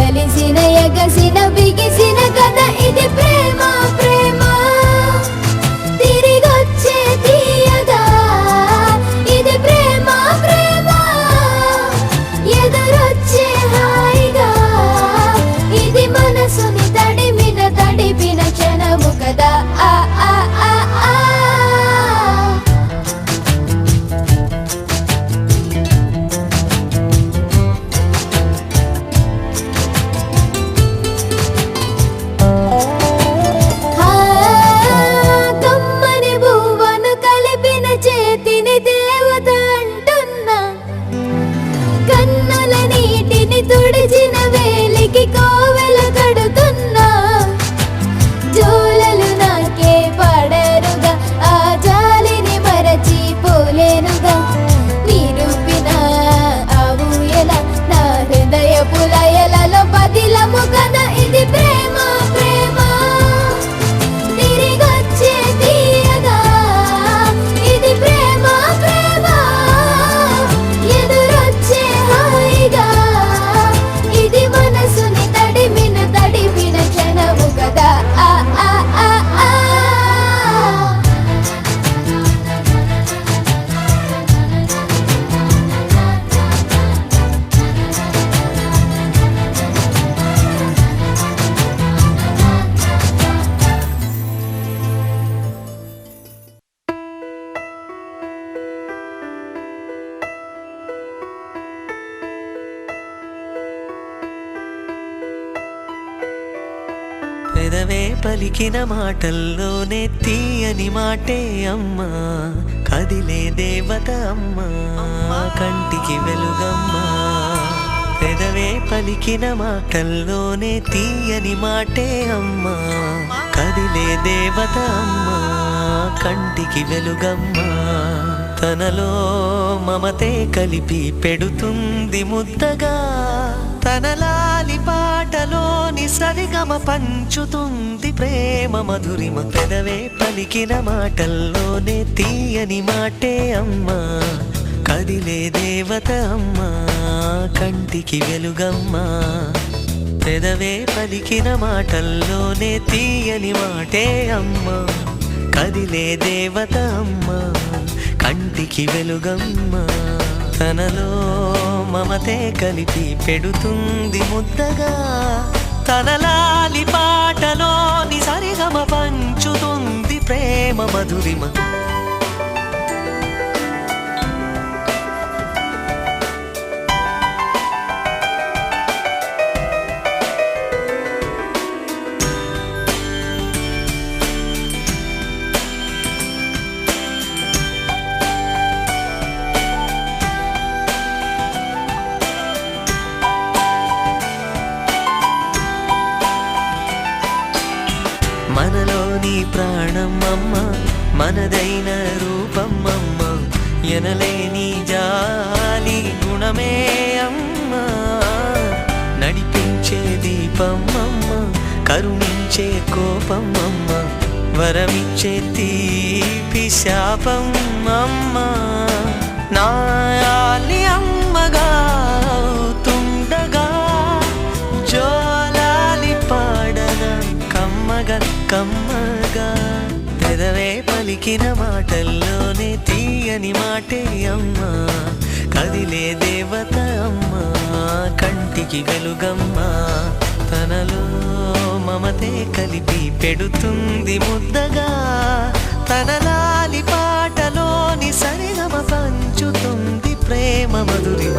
కలిసిన ఎగసిన బిగిసిన కథ ఇది ప్రేమ ప్రేమ తిరిగొచ్చే తీయగా ఇది ప్రేమ ప్రేమ ఎదురొచ్చే హాయిగా ఇది మనసుని తడిపిన క్షణము కదా ఆ ఆ ఆ ఆ తుడిచిన వేలికి కోవెల కడుతున్నా జోలలు నాకే పడరుగా ఆ జాలిని మరచి పోలేనుగా నిరూపిన ఆవుయల నా హృదయపు లయలలో పదిలము కదా ఇది ప్రేమ ప్రేమ తిరిగొచ్చే తీయగా ఇది ప్రేమ ప్రేమ ఎదురొచ్చే హాయిగా ఇది మనసుని తడిపిన క్షణము కదా ఆ ఆ ఆ ఆ పెదవే పలికిన మాటల్లోనే తీయని మాటే అమ్మా కదిలే దేవత అమ్మా కంటికి వెలుగమ్మా పెదవే పలికిన మాటల్లోనే తీయని మాటే అమ్మా కదిలే దేవత అమ్మా కంటికి వెలుగమ్మా తనలో మమతే కలిపి పెడుతుంది ముద్దగా తనలాలి పాటలోని సరిగమ పంచుతుంది ప్రేమ మధురిమ పెదవే పలికిన మాటల్లోనే తీయని మాటే అమ్మా కదిలే దేవత అమ్మా కంటికి వెలుగమ్మా పెదవే పలికిన మాటల్లోనే తీయని మాటే అమ్మా కదిలే దేవత అమ్మా కంటికి వెలుగమ్మా తనలో మమతే కలిపి పెడుతుంది ముద్దగా తనలాలి పాటలోని సరిగమ పంచుతుంది ప్రేమ మధురిమ మనలోని ప్రాణమమ్మ మనదైన రూపమమ్మ ఎనలేని జాలి గుణమే అమ్మ నడిపించే దీపమమ్మ కరుణించే కోపమమ్మ వరమిచ్చే తీపి శాపమమ్మ నాయాలి అమ్మగా అవుతుండగా జోలాలి పాడన కమ్మగా కమ్మగా పెదవే పలికిన మాటల్లోనే తీయని మాటే అమ్మా కదిలే దేవత అమ్మా కంటికి వెలుగమ్మా తనలో మమతే కలిపి పెడుతుంది ముద్దగా తనలాలి పాటలోని సరిగమ పంచుతుంది ప్రేమ మధురిమ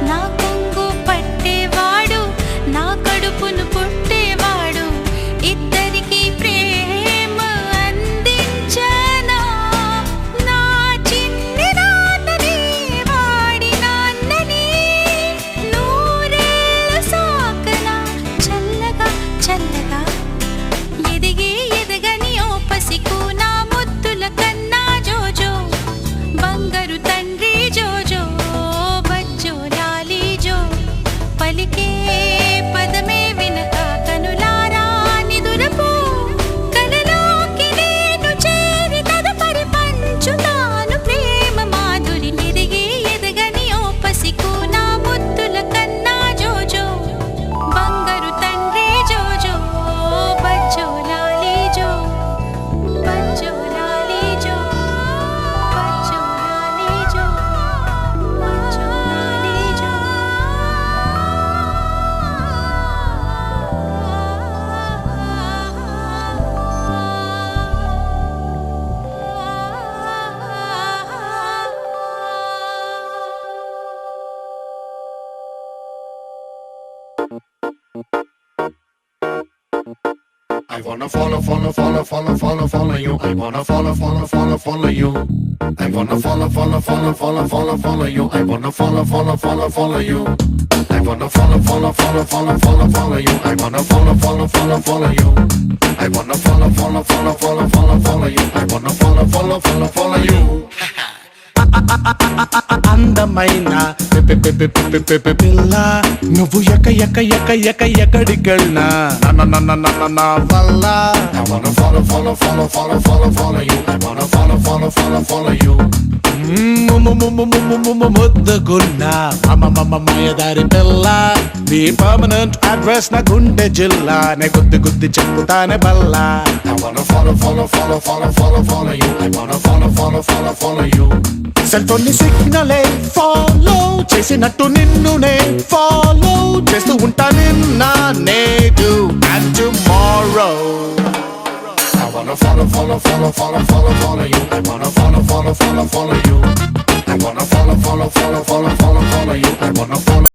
నా కొంగు పట్టేవాడు నా కడుపు wanna follow, follow, follow, follow, follow, follow you. I wanna follow, follow, follow, follow you. I wanna follow, follow, follow, follow, follow, follow you. I wanna follow, follow, follow, follow you. I wanna follow, follow, follow, follow, follow, follow you. I wanna follow, follow, follow, follow you. I wanna follow, follow, follow, follow, follow, follow you. I wanna follow, follow, follow, follow you. అందమైన పిల్ల నువ్వు ఎక్కడికెళ్ళినా నా వల్ల I wanna follow, follow, follow, follow, follow, follow you. I wanna follow, follow, follow, follow you. ముద్దుగున్న మాయదారి పిల్ల నీ permanent address నా గుండె జిల్లా నే గుద్ది చెప్పుతానే Balla I wanna follow, follow, follow, follow, follow, follow you. I wanna follow, follow, follow, follow you. Cell phone ని సిగ్నలే follow చేసినట్టు నిన్ను నే ఫాలో చేస్తూ ఉంటా నిన్న నేడు and tomorrow I wanna follow, follow, follow, follow, follow, follow you. I wanna follow, follow, follow, follow you. I wanna follow, follow, follow, follow, follow, follow you. I wanna follow.